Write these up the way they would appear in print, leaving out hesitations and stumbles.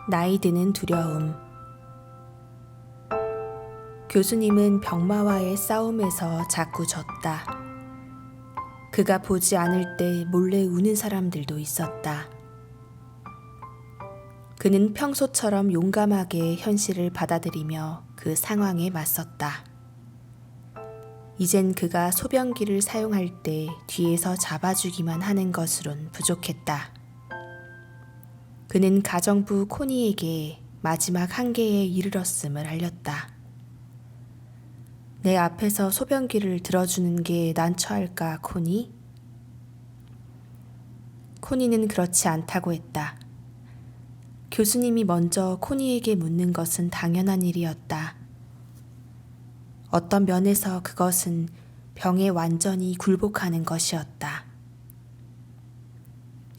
나이 드는 두려움. 교수님은 병마와의 싸움에서 자꾸 졌다. 그가 보지 않을 때 몰래 우는 사람들도 있었다. 그는 평소처럼 용감하게 현실을 받아들이며 그 상황에 맞섰다. 이젠 그가 소변기를 사용할 때 뒤에서 잡아주기만 하는 것으론 부족했다. 그는 가정부 코니에게 마지막 한계에 이르렀음을 알렸다. 내 앞에서 소변기를 들어주는 게 난처할까, 코니? 코니는 그렇지 않다고 했다. 교수님이 먼저 코니에게 묻는 것은 당연한 일이었다. 어떤 면에서 그것은 병에 완전히 굴복하는 것이었다.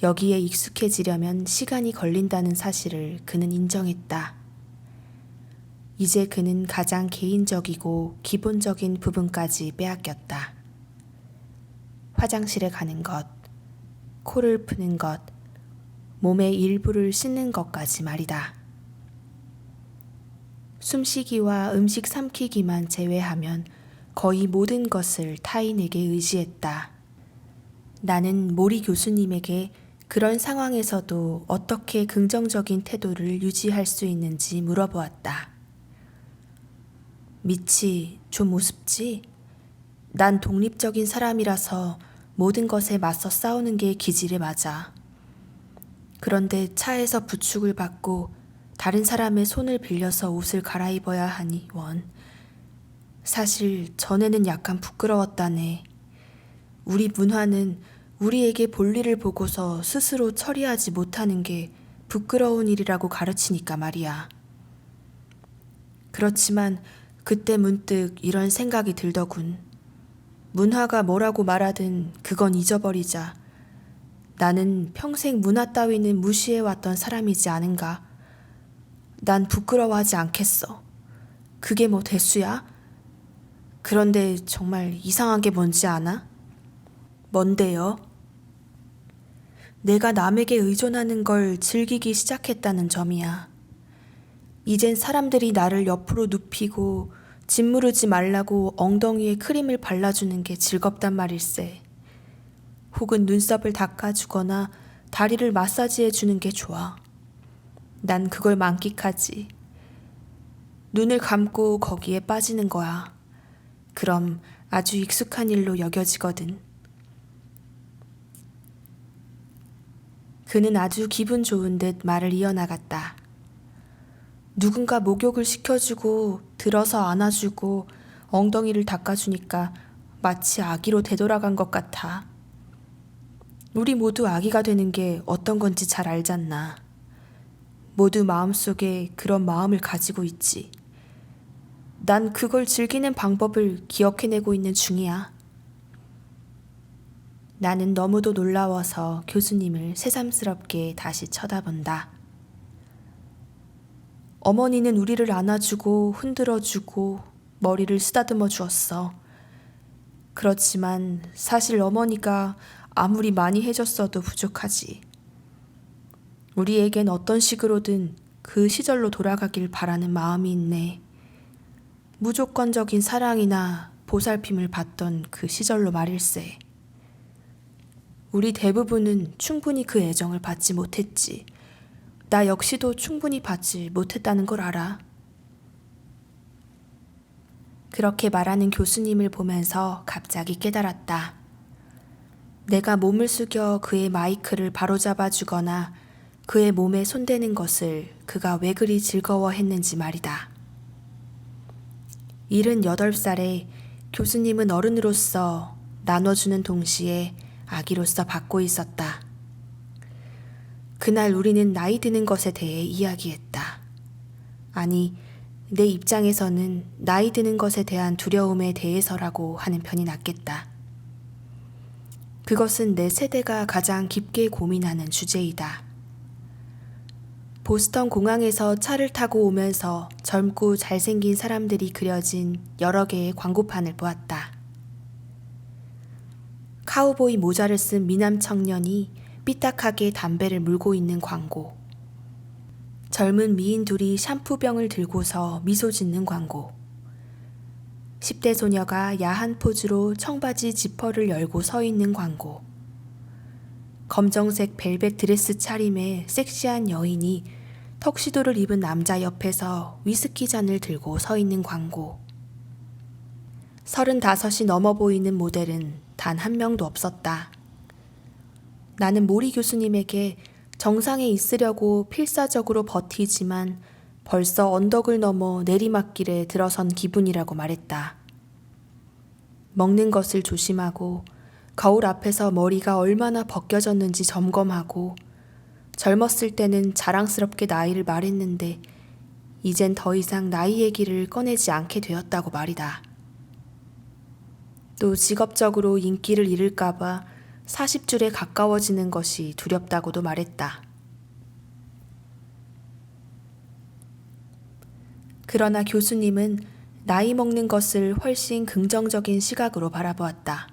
여기에 익숙해지려면 시간이 걸린다는 사실을 그는 인정했다. 이제 그는 가장 개인적이고 기본적인 부분까지 빼앗겼다. 화장실에 가는 것, 코를 푸는 것, 몸의 일부를 씻는 것까지 말이다. 숨쉬기와 음식 삼키기만 제외하면 거의 모든 것을 타인에게 의지했다. 나는 모리 교수님에게 그런 상황에서도 어떻게 긍정적인 태도를 유지할 수 있는지 물어보았다. 미치, 좀 우습지? 난 독립적인 사람이라서 모든 것에 맞서 싸우는 게 기질에 맞아. 그런데 차에서 부축을 받고 다른 사람의 손을 빌려서 옷을 갈아입어야 하니 원. 사실 전에는 약간 부끄러웠다네. 우리 문화는 우리에게 볼일을 보고서 스스로 처리하지 못하는 게 부끄러운 일이라고 가르치니까 말이야. 그렇지만 그때 문득 이런 생각이 들더군. 문화가 뭐라고 말하든 그건 잊어버리자. 나는 평생 문화 따위는 무시해왔던 사람이지 않은가. 난 부끄러워하지 않겠어. 그게 뭐 대수야? 그런데 정말 이상한 게 뭔지 아나? 뭔데요? 내가 남에게 의존하는 걸 즐기기 시작했다는 점이야. 이젠 사람들이 나를 옆으로 눕히고 짓무르지 말라고 엉덩이에 크림을 발라주는 게 즐겁단 말일세. 혹은 눈썹을 닦아주거나 다리를 마사지해주는 게 좋아. 난 그걸 만끽하지. 눈을 감고 거기에 빠지는 거야. 그럼 아주 익숙한 일로 여겨지거든. 그는 아주 기분 좋은 듯 말을 이어나갔다. 누군가 목욕을 시켜주고 들어서 안아주고 엉덩이를 닦아주니까 마치 아기로 되돌아간 것 같아. 우리 모두 아기가 되는 게 어떤 건지 잘 알잖나. 모두 마음속에 그런 마음을 가지고 있지. 난 그걸 즐기는 방법을 기억해내고 있는 중이야. 나는 너무도 놀라워서 교수님을 새삼스럽게 다시 쳐다본다. 어머니는 우리를 안아주고 흔들어주고 머리를 쓰다듬어 주었어. 그렇지만 사실 어머니가 아무리 많이 해줬어도 부족하지. 우리에겐 어떤 식으로든 그 시절로 돌아가길 바라는 마음이 있네. 무조건적인 사랑이나 보살핌을 받던 그 시절로 말일세. 우리 대부분은 충분히 그 애정을 받지 못했지. 나 역시도 충분히 받지 못했다는 걸 알아. 그렇게 말하는 교수님을 보면서 갑자기 깨달았다. 내가 몸을 숙여 그의 마이크를 바로잡아 주거나 그의 몸에 손대는 것을 그가 왜 그리 즐거워했는지 말이다. 78살에 교수님은 어른으로서 나눠주는 동시에 아기로서 받고 있었다. 그날 우리는 나이 드는 것에 대해 이야기했다. 아니, 내 입장에서는 나이 드는 것에 대한 두려움에 대해서라고 하는 편이 낫겠다. 그것은 내 세대가 가장 깊게 고민하는 주제이다. 보스턴 공항에서 차를 타고 오면서 젊고 잘생긴 사람들이 그려진 여러 개의 광고판을 보았다. 카우보이 모자를 쓴 미남 청년이 삐딱하게 담배를 물고 있는 광고. 젊은 미인 둘이 샴푸병을 들고서 미소 짓는 광고. 10대 소녀가 야한 포즈로 청바지 지퍼를 열고 서 있는 광고. 검정색 벨벳 드레스 차림의 섹시한 여인이 턱시도를 입은 남자 옆에서 위스키 잔을 들고 서 있는 광고. 35이 넘어 보이는 모델은 단 한 명도 없었다. 나는 모리 교수님에게 정상에 있으려고 필사적으로 버티지만 벌써 언덕을 넘어 내리막길에 들어선 기분이라고 말했다. 먹는 것을 조심하고 거울 앞에서 머리가 얼마나 벗겨졌는지 점검하고 젊었을 때는 자랑스럽게 나이를 말했는데 이젠 더 이상 나이 얘기를 꺼내지 않게 되었다고 말이다. 또 직업적으로 인기를 잃을까봐 40줄에 가까워지는 것이 두렵다고도 말했다. 그러나 교수님은 나이 먹는 것을 훨씬 긍정적인 시각으로 바라보았다.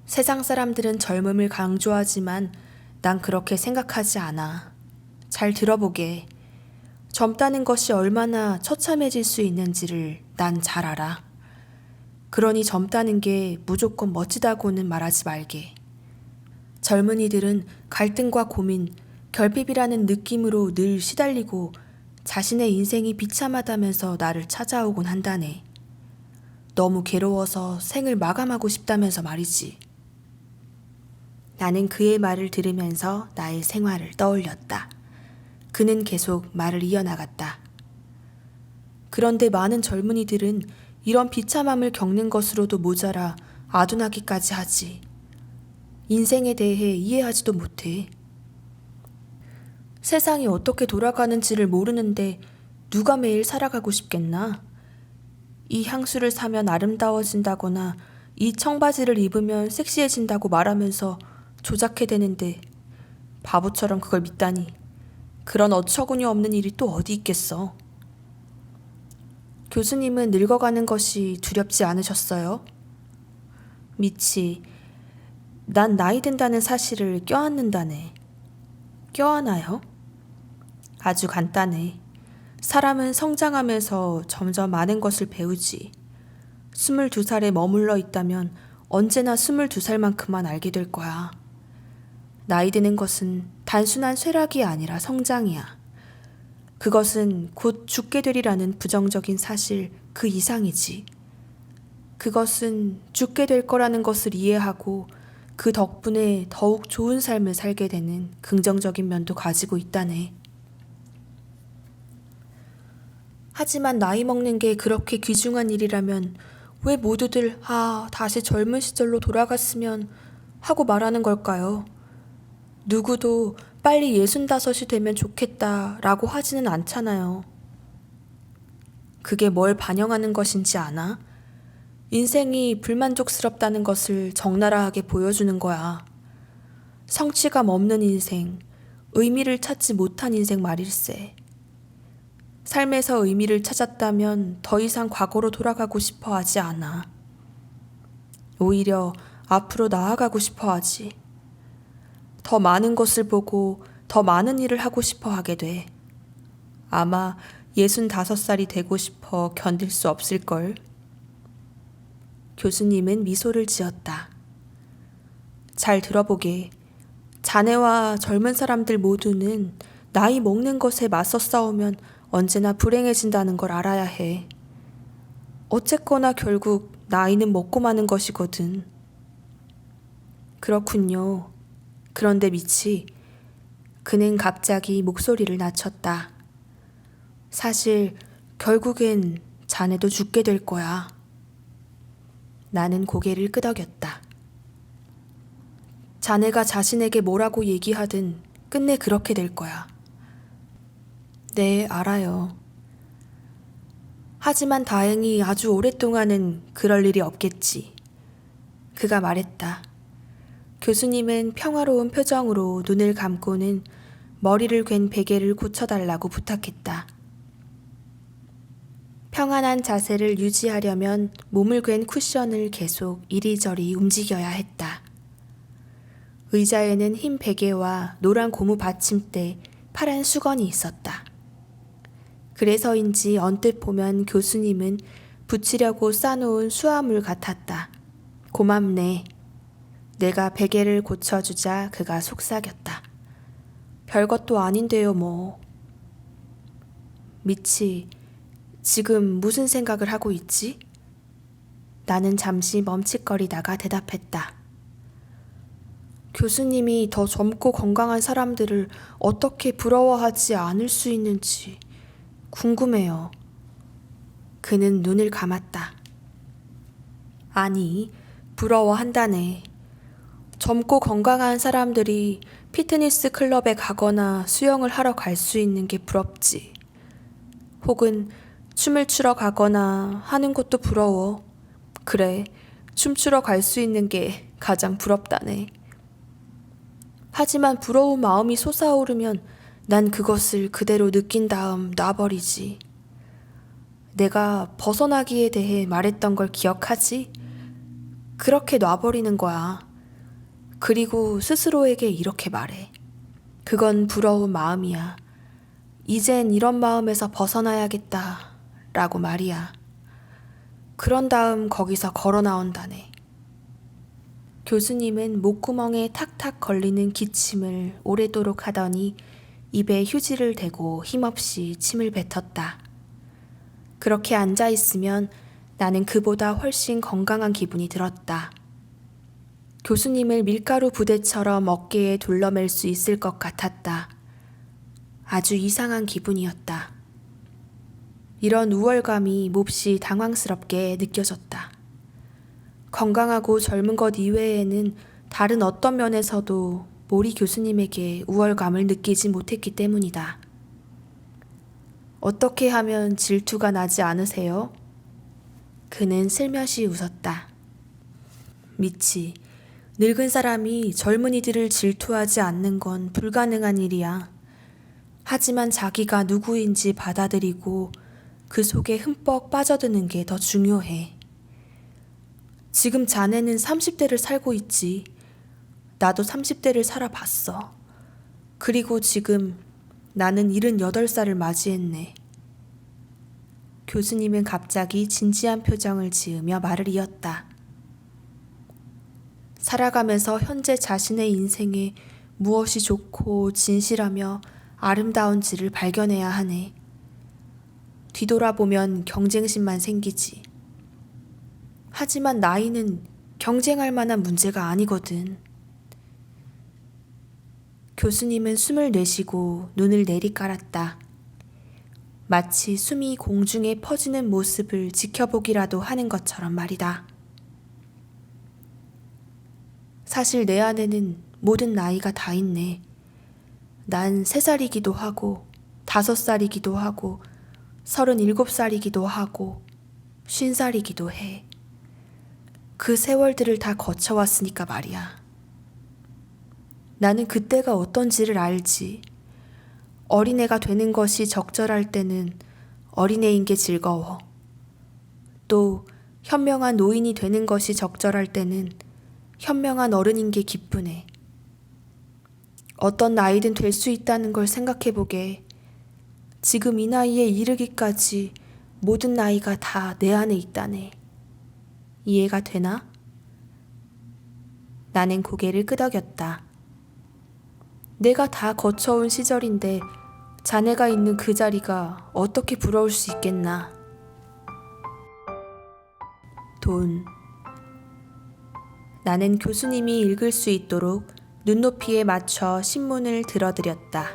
세상 사람들은 젊음을 강조하지만 난 그렇게 생각하지 않아. 잘 들어보게. 젊다는 것이 얼마나 처참해질 수 있는지를 난 잘 알아. 그러니 젊다는 게 무조건 멋지다고는 말하지 말게. 젊은이들은 갈등과 고민, 결핍이라는 느낌으로 늘 시달리고 자신의 인생이 비참하다면서 나를 찾아오곤 한다네. 너무 괴로워서 생을 마감하고 싶다면서 말이지. 나는 그의 말을 들으면서 나의 생활을 떠올렸다. 그는 계속 말을 이어나갔다. 그런데 많은 젊은이들은 이런 비참함을 겪는 것으로도 모자라 아둔하기까지 하지. 인생에 대해 이해하지도 못해. 세상이 어떻게 돌아가는지를 모르는데 누가 매일 살아가고 싶겠나? 이 향수를 사면 아름다워진다거나 이 청바지를 입으면 섹시해진다고 말하면서 조작해대는데 바보처럼 그걸 믿다니. 그런 어처구니 없는 일이 또 어디 있겠어. 교수님은 늙어가는 것이 두렵지 않으셨어요? 미치, 난 나이 든다는 사실을 껴안는다네. 껴안아요? 아주 간단해. 사람은 성장하면서 점점 많은 것을 배우지. 22살에 머물러 있다면 언제나 22살만큼만 알게 될 거야. 나이 드는 것은 단순한 쇠락이 아니라 성장이야. 그것은 곧 죽게 되리라는 부정적인 사실 그 이상이지. 그것은 죽게 될 거라는 것을 이해하고 그 덕분에 더욱 좋은 삶을 살게 되는 긍정적인 면도 가지고 있다네. 하지만 나이 먹는 게 그렇게 귀중한 일이라면 왜 모두들 다시 젊은 시절로 돌아갔으면 하고 말하는 걸까요? 누구도 빨리 65이 되면 좋겠다라고 하지는 않잖아요. 그게 뭘 반영하는 것인지 아나? 인생이 불만족스럽다는 것을 적나라하게 보여주는 거야. 성취감 없는 인생, 의미를 찾지 못한 인생 말일세. 삶에서 의미를 찾았다면 더 이상 과거로 돌아가고 싶어 하지 않아. 오히려 앞으로 나아가고 싶어 하지. 더 많은 것을 보고 더 많은 일을 하고 싶어 하게 돼. 아마 65살이 되고 싶어 견딜 수 없을걸. 교수님은 미소를 지었다. 잘 들어보게. 자네와 젊은 사람들 모두는 나이 먹는 것에 맞서 싸우면 언제나 불행해진다는 걸 알아야 해. 어쨌거나 결국 나이는 먹고 마는 것이거든. 그렇군요. 그런데 미치, 그는 갑자기 목소리를 낮췄다. 사실 결국엔 자네도 죽게 될 거야. 나는 고개를 끄덕였다. 자네가 자신에게 뭐라고 얘기하든 끝내 그렇게 될 거야. 네, 알아요. 하지만 다행히 아주 오랫동안은 그럴 일이 없겠지. 그가 말했다. 교수님은 평화로운 표정으로 눈을 감고는 머리를 괸 베개를 고쳐달라고 부탁했다. 평안한 자세를 유지하려면 몸을 괸 쿠션을 계속 이리저리 움직여야 했다. 의자에는 흰 베개와 노란 고무 받침대, 파란 수건이 있었다. 그래서인지 언뜻 보면 교수님은 붙이려고 싸놓은 수화물 같았다. 고맙네. 내가 베개를 고쳐주자 그가 속삭였다. 별것도 아닌데요 뭐. 미치, 지금 무슨 생각을 하고 있지? 나는 잠시 멈칫거리다가 대답했다. 교수님이 더 젊고 건강한 사람들을 어떻게 부러워하지 않을 수 있는지 궁금해요. 그는 눈을 감았다. 아니, 부러워한다네. 젊고 건강한 사람들이 피트니스 클럽에 가거나 수영을 하러 갈 수 있는 게 부럽지. 혹은 춤을 추러 가거나 하는 것도 부러워. 그래, 춤추러 갈 수 있는 게 가장 부럽다네. 하지만 부러운 마음이 솟아오르면 난 그것을 그대로 느낀 다음 놔버리지. 내가 벗어나기에 대해 말했던 걸 기억하지? 그렇게 놔버리는 거야. 그리고 스스로에게 이렇게 말해. 그건 부러운 마음이야. 이젠 이런 마음에서 벗어나야겠다 라고 말이야. 그런 다음 거기서 걸어 나온다네. 교수님은 목구멍에 탁탁 걸리는 기침을 오래도록 하더니 입에 휴지를 대고 힘없이 침을 뱉었다. 그렇게 앉아있으면 나는 그보다 훨씬 건강한 기분이 들었다. 교수님을 밀가루 부대처럼 어깨에 둘러맬 수 있을 것 같았다. 아주 이상한 기분이었다. 이런 우월감이 몹시 당황스럽게 느껴졌다. 건강하고 젊은 것 이외에는 다른 어떤 면에서도 모리 교수님에게 우월감을 느끼지 못했기 때문이다. 어떻게 하면 질투가 나지 않으세요? 그는 슬며시 웃었다. 미치, 늙은 사람이 젊은이들을 질투하지 않는 건 불가능한 일이야. 하지만 자기가 누구인지 받아들이고 그 속에 흠뻑 빠져드는 게 더 중요해. 지금 자네는 30대를 살고 있지. 나도 30대를 살아봤어. 그리고 지금 나는 78살을 맞이했네. 교수님은 갑자기 진지한 표정을 지으며 말을 이었다. 살아가면서 현재 자신의 인생에 무엇이 좋고 진실하며 아름다운지를 발견해야 하네. 뒤돌아보면 경쟁심만 생기지. 하지만 나이는 경쟁할 만한 문제가 아니거든. 교수님은 숨을 내쉬고 눈을 내리깔았다. 마치 숨이 공중에 퍼지는 모습을 지켜보기라도 하는 것처럼 말이다. 사실 내 안에는 모든 나이가 다 있네. 난 3살이기도 하고 5살이기도 하고 37살이기도 하고 50살이기도 해. 그 세월들을 다 거쳐왔으니까 말이야. 나는 그때가 어떤지를 알지. 어린애가 되는 것이 적절할 때는 어린애인 게 즐거워. 또 현명한 노인이 되는 것이 적절할 때는 현명한 어른인 게 기쁘네. 어떤 나이든 될 수 있다는 걸 생각해보게. 지금 이 나이에 이르기까지 모든 나이가 다 내 안에 있다네. 이해가 되나? 나는 고개를 끄덕였다. 내가 다 거쳐온 시절인데 자네가 있는 그 자리가 어떻게 부러울 수 있겠나. 돈. 나는 교수님이 읽을 수 있도록 눈높이에 맞춰 신문을 들어드렸다.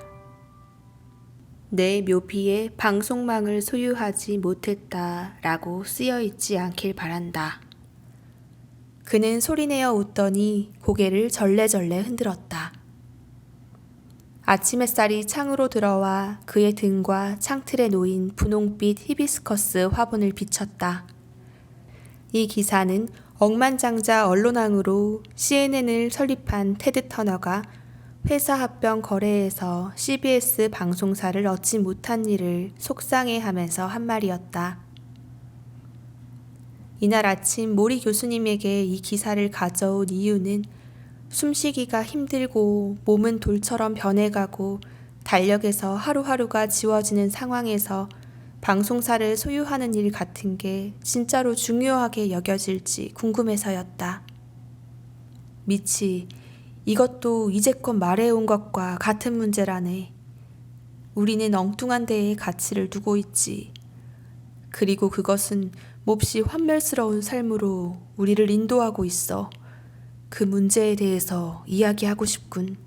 내 묘비에 방송망을 소유하지 못했다라고 쓰여있지 않길 바란다. 그는 소리내어 웃더니 고개를 절레절레 흔들었다. 아침 햇살이 창으로 들어와 그의 등과 창틀에 놓인 분홍빛 히비스커스 화분을 비쳤다. 이 기사는 억만장자 언론왕으로 CNN을 설립한 테드 터너가 회사 합병 거래에서 CBS 방송사를 얻지 못한 일을 속상해하면서 한 말이었다. 이날 아침 모리 교수님에게 이 기사를 가져온 이유는 숨쉬기가 힘들고 몸은 돌처럼 변해가고 달력에서 하루하루가 지워지는 상황에서 방송사를 소유하는 일 같은 게 진짜로 중요하게 여겨질지 궁금해서였다. 미치, 이것도 이제껏 말해온 것과 같은 문제라네. 우리는 엉뚱한 데에 가치를 두고 있지. 그리고 그것은 몹시 환멸스러운 삶으로 우리를 인도하고 있어. 그 문제에 대해서 이야기하고 싶군.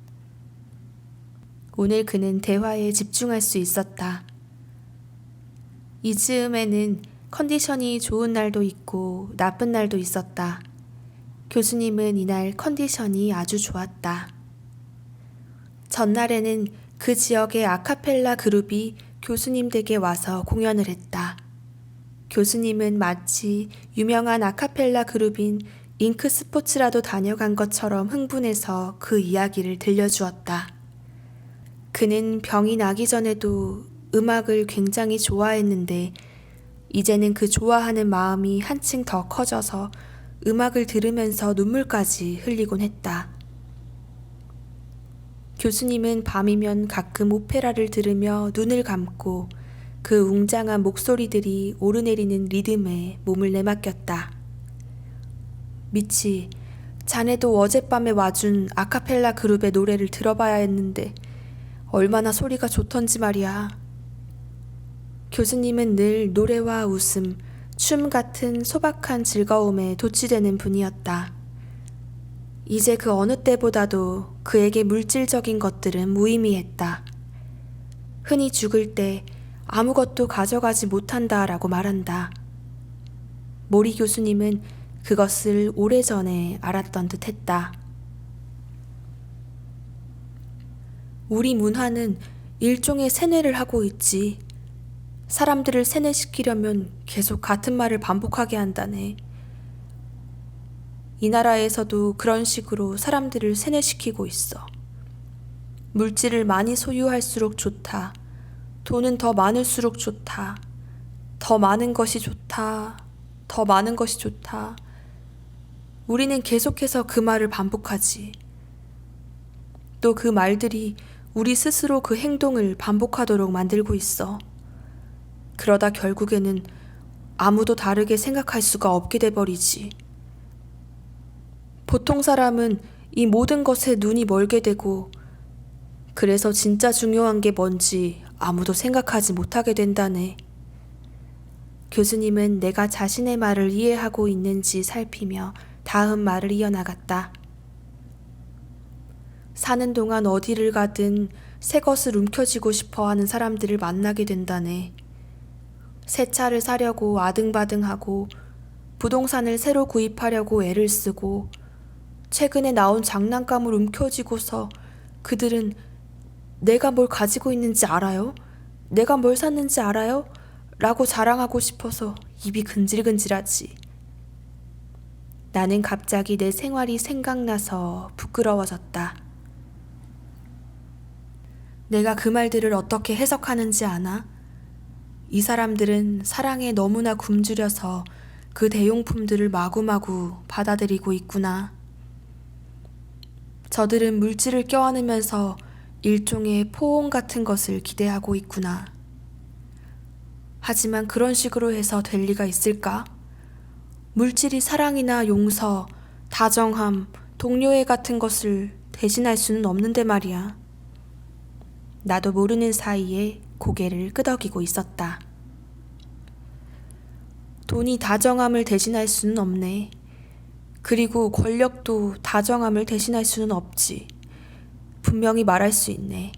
오늘 그는 대화에 집중할 수 있었다. 이 즈음에는 컨디션이 좋은 날도 있고 나쁜 날도 있었다. 교수님은 이날 컨디션이 아주 좋았다. 전날에는 그 지역의 아카펠라 그룹이 교수님 댁에 와서 공연을 했다. 교수님은 마치 유명한 아카펠라 그룹인 잉크 스포츠라도 다녀간 것처럼 흥분해서 그 이야기를 들려주었다. 그는 병이 나기 전에도 음악을 굉장히 좋아했는데 이제는 그 좋아하는 마음이 한층 더 커져서 음악을 들으면서 눈물까지 흘리곤 했다. 교수님은 밤이면 가끔 오페라를 들으며 눈을 감고 그 웅장한 목소리들이 오르내리는 리듬에 몸을 내맡겼다. 미치, 자네도 어젯밤에 와준 아카펠라 그룹의 노래를 들어봐야 했는데 얼마나 소리가 좋던지 말이야. 교수님은 늘 노래와 웃음, 춤 같은 소박한 즐거움에 도취되는 분이었다. 이제 그 어느 때보다도 그에게 물질적인 것들은 무의미했다. 흔히 죽을 때 아무것도 가져가지 못한다라고 말한다. 모리 교수님은 그것을 오래전에 알았던 듯 했다. 우리 문화는 일종의 세뇌를 하고 있지. 사람들을 세뇌시키려면 계속 같은 말을 반복하게 한다네. 이 나라에서도 그런 식으로 사람들을 세뇌시키고 있어. 물질을 많이 소유할수록 좋다. 돈은 더 많을수록 좋다. 더 많은 것이 좋다. 더 많은 것이 좋다. 우리는 계속해서 그 말을 반복하지. 또 그 말들이 우리 스스로 그 행동을 반복하도록 만들고 있어. 그러다 결국에는 아무도 다르게 생각할 수가 없게 돼버리지. 보통 사람은 이 모든 것에 눈이 멀게 되고 그래서 진짜 중요한 게 뭔지 아무도 생각하지 못하게 된다네. 교수님은 내가 자신의 말을 이해하고 있는지 살피며 다음 말을 이어나갔다. 사는 동안 어디를 가든 새 것을 움켜쥐고 싶어 하는 사람들을 만나게 된다네. 새 차를 사려고 아등바등하고 부동산을 새로 구입하려고 애를 쓰고 최근에 나온 장난감을 움켜쥐고서 그들은 내가 뭘 가지고 있는지 알아요? 내가 뭘 샀는지 알아요? 라고 자랑하고 싶어서 입이 근질근질하지. 나는 갑자기 내 생활이 생각나서 부끄러워졌다. 내가 그 말들을 어떻게 해석하는지 아나? 이 사람들은 사랑에 너무나 굶주려서 그 대용품들을 마구마구 받아들이고 있구나. 저들은 물질을 껴안으면서 일종의 포옹 같은 것을 기대하고 있구나. 하지만 그런 식으로 해서 될 리가 있을까? 물질이 사랑이나 용서, 다정함, 동료애 같은 것을 대신할 수는 없는데 말이야. 나도 모르는 사이에 고개를 끄덕이고 있었다. 돈이 다정함을 대신할 수는 없네. 그리고 권력도 다정함을 대신할 수는 없지. 분명히 말할 수 있네.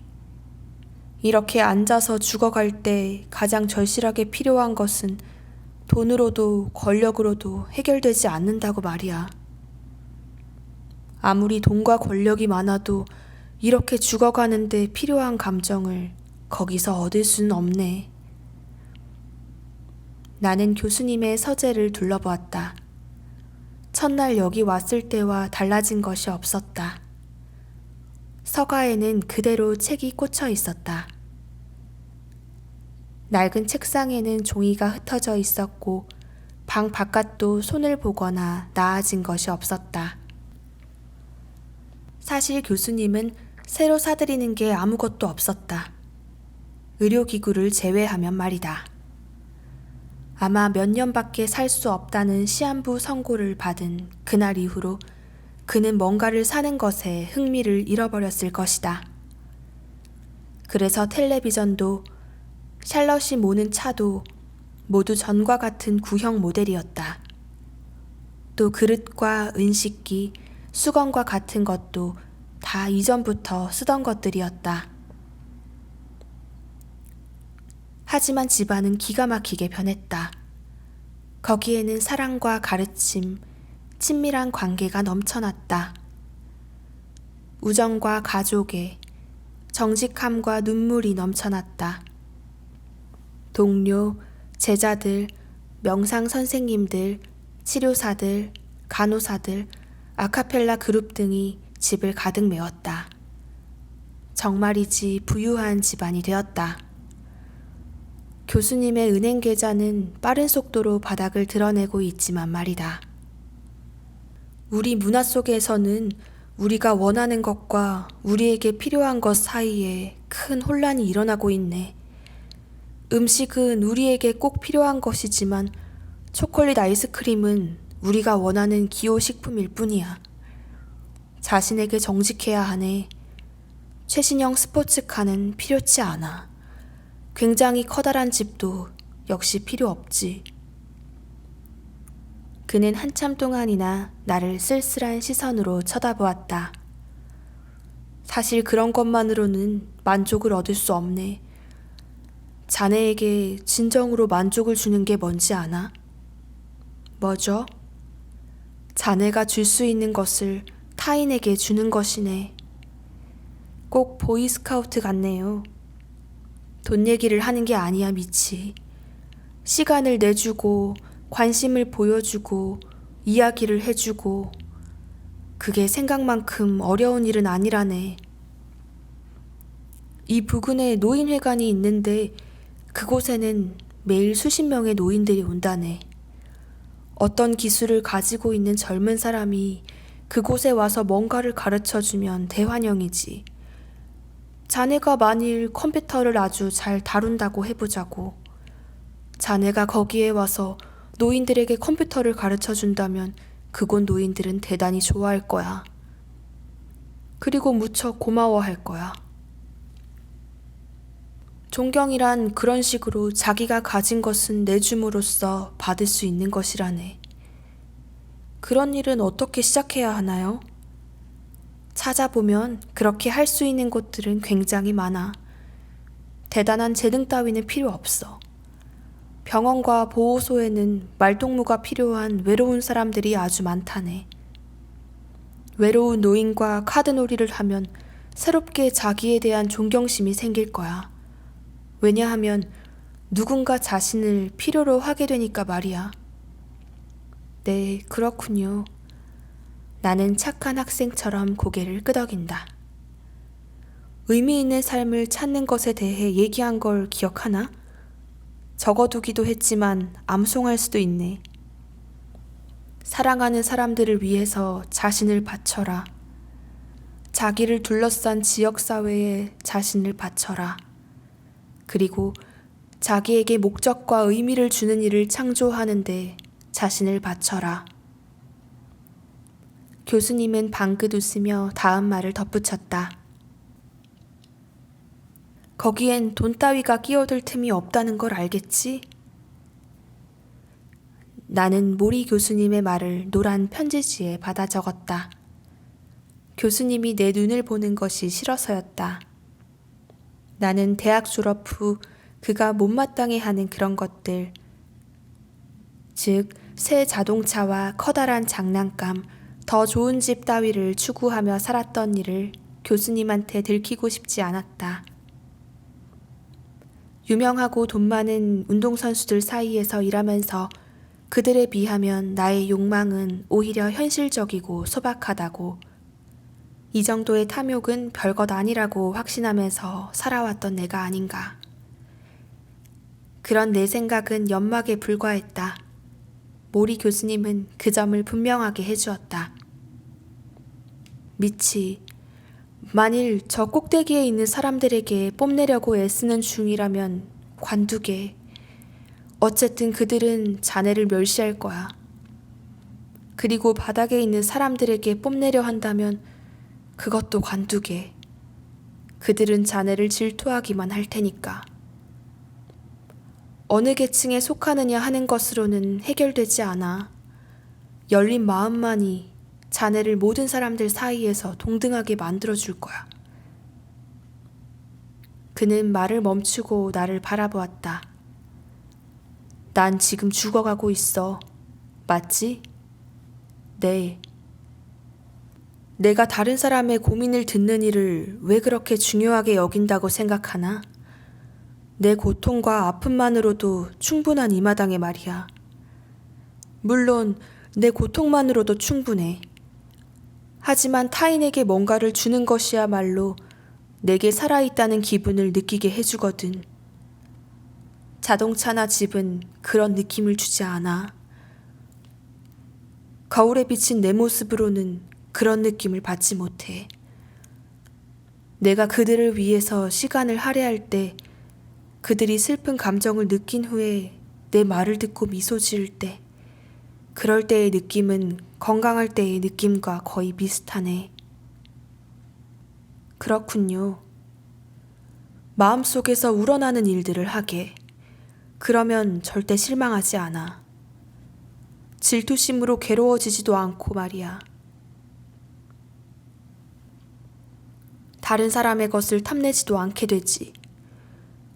이렇게 앉아서 죽어갈 때 가장 절실하게 필요한 것은 돈으로도 권력으로도 해결되지 않는다고 말이야. 아무리 돈과 권력이 많아도 이렇게 죽어가는데 필요한 감정을 거기서 얻을 수는 없네. 나는 교수님의 서재를 둘러보았다. 첫날 여기 왔을 때와 달라진 것이 없었다. 서가에는 그대로 책이 꽂혀 있었다. 낡은 책상에는 종이가 흩어져 있었고 방 바깥도 손을 보거나 나아진 것이 없었다. 사실 교수님은 새로 사들이는 게 아무것도 없었다. 의료기구를 제외하면 말이다. 아마 몇 년밖에 살 수 없다는 시한부 선고를 받은 그날 이후로 그는 뭔가를 사는 것에 흥미를 잃어버렸을 것이다. 그래서 텔레비전도 샬럿이 모는 차도 모두 전과 같은 구형 모델이었다. 또 그릇과 은식기, 수건과 같은 것도 다 이전부터 쓰던 것들이었다. 하지만 집안은 기가 막히게 변했다. 거기에는 사랑과 가르침, 친밀한 관계가 넘쳐났다. 우정과 가족애, 정직함과 눈물이 넘쳐났다. 동료, 제자들, 명상 선생님들, 치료사들, 간호사들, 아카펠라 그룹 등이 집을 가득 메웠다. 정말이지 부유한 집안이 되었다. 교수님의 은행 계좌는 빠른 속도로 바닥을 드러내고 있지만 말이다. 우리 문화 속에서는 우리가 원하는 것과 우리에게 필요한 것 사이에 큰 혼란이 일어나고 있네. 음식은 우리에게 꼭 필요한 것이지만 초콜릿 아이스크림은 우리가 원하는 기호식품일 뿐이야. 자신에게 정직해야 하네. 최신형 스포츠카는 필요치 않아. 굉장히 커다란 집도 역시 필요 없지. 그는 한참 동안이나 나를 쓸쓸한 시선으로 쳐다보았다. 사실 그런 것만으로는 만족을 얻을 수 없네. 자네에게 진정으로 만족을 주는 게 뭔지 아나? 뭐죠? 자네가 줄 수 있는 것을 타인에게 주는 것이네. 꼭 보이스카우트 같네요. 돈 얘기를 하는 게 아니야, 미치. 시간을 내주고 관심을 보여주고 이야기를 해주고 그게 생각만큼 어려운 일은 아니라네. 이 부근에 노인회관이 있는데 그곳에는 매일 수십 명의 노인들이 온다네. 어떤 기술을 가지고 있는 젊은 사람이 그곳에 와서 뭔가를 가르쳐주면 대환영이지. 자네가 만일 컴퓨터를 아주 잘 다룬다고 해보자고. 자네가 거기에 와서 노인들에게 컴퓨터를 가르쳐준다면 그곳 노인들은 대단히 좋아할 거야. 그리고 무척 고마워할 거야. 존경이란 그런 식으로 자기가 가진 것은 내줌으로써 받을 수 있는 것이라네. 그런 일은 어떻게 시작해야 하나요? 찾아보면 그렇게 할 수 있는 곳들은 굉장히 많아. 대단한 재능 따위는 필요 없어. 병원과 보호소에는 말동무가 필요한 외로운 사람들이 아주 많다네. 외로운 노인과 카드놀이를 하면 새롭게 자기에 대한 존경심이 생길 거야. 왜냐하면 누군가 자신을 필요로 하게 되니까 말이야. 네, 그렇군요. 나는 착한 학생처럼 고개를 끄덕인다. 의미 있는 삶을 찾는 것에 대해 얘기한 걸 기억하나? 적어두기도 했지만 암송할 수도 있네. 사랑하는 사람들을 위해서 자신을 바쳐라. 자기를 둘러싼 지역사회에 자신을 바쳐라. 그리고 자기에게 목적과 의미를 주는 일을 창조하는데 자신을 바쳐라. 교수님은 방긋 웃으며 다음 말을 덧붙였다. 거기엔 돈 따위가 끼어들 틈이 없다는 걸 알겠지? 나는 모리 교수님의 말을 노란 편지지에 받아 적었다. 교수님이 내 눈을 보는 것이 싫어서였다. 나는 대학 졸업 후 그가 못마땅해 하는 그런 것들, 즉 새 자동차와 커다란 장난감, 더 좋은 집 따위를 추구하며 살았던 일을 교수님한테 들키고 싶지 않았다. 유명하고 돈 많은 운동선수들 사이에서 일하면서 그들에 비하면 나의 욕망은 오히려 현실적이고 소박하다고, 이 정도의 탐욕은 별것 아니라고 확신하면서 살아왔던 내가 아닌가. 그런 내 생각은 연막에 불과했다. 모리 교수님은 그 점을 분명하게 해주었다. 미치, 만일 저 꼭대기에 있는 사람들에게 뽐내려고 애쓰는 중이라면 관두게. 어쨌든 그들은 자네를 멸시할 거야. 그리고 바닥에 있는 사람들에게 뽐내려 한다면 그것도 관두게. 그들은 자네를 질투하기만 할 테니까. 어느 계층에 속하느냐 하는 것으로는 해결되지 않아. 열린 마음만이 자네를 모든 사람들 사이에서 동등하게 만들어줄 거야. 그는 말을 멈추고 나를 바라보았다. 난 지금 죽어가고 있어. 맞지? 네. 내가 다른 사람의 고민을 듣는 일을 왜 그렇게 중요하게 여긴다고 생각하나? 내 고통과 아픔만으로도 충분한 이 마당에 말이야. 물론 내 고통만으로도 충분해. 하지만 타인에게 뭔가를 주는 것이야말로 내게 살아있다는 기분을 느끼게 해주거든. 자동차나 집은 그런 느낌을 주지 않아. 거울에 비친 내 모습으로는 그런 느낌을 받지 못해. 내가 그들을 위해서 시간을 할애할 때, 그들이 슬픈 감정을 느낀 후에 내 말을 듣고 미소 지을 때, 그럴 때의 느낌은 건강할 때의 느낌과 거의 비슷하네. 그렇군요. 마음속에서 우러나는 일들을 하게. 그러면 절대 실망하지 않아. 질투심으로 괴로워지지도 않고 말이야. 다른 사람의 것을 탐내지도 않게 되지.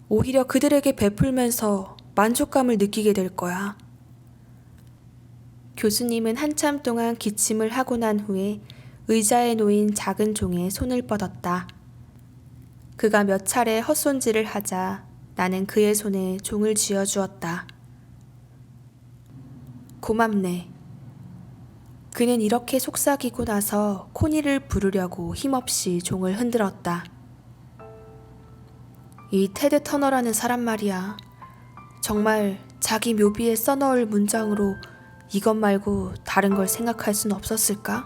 오히려 그들에게 베풀면서 만족감을 느끼게 될 거야. 교수님은 한참 동안 기침을 하고 난 후에 의자에 놓인 작은 종에 손을 뻗었다. 그가 몇 차례 헛손질을 하자 나는 그의 손에 종을 쥐어주었다. 고맙네. 그는 이렇게 속삭이고 나서 코니를 부르려고 힘없이 종을 흔들었다. 이 테드 터너라는 사람 말이야. 정말 자기 묘비에 써넣을 문장으로 이것 말고 다른 걸 생각할 순 없었을까?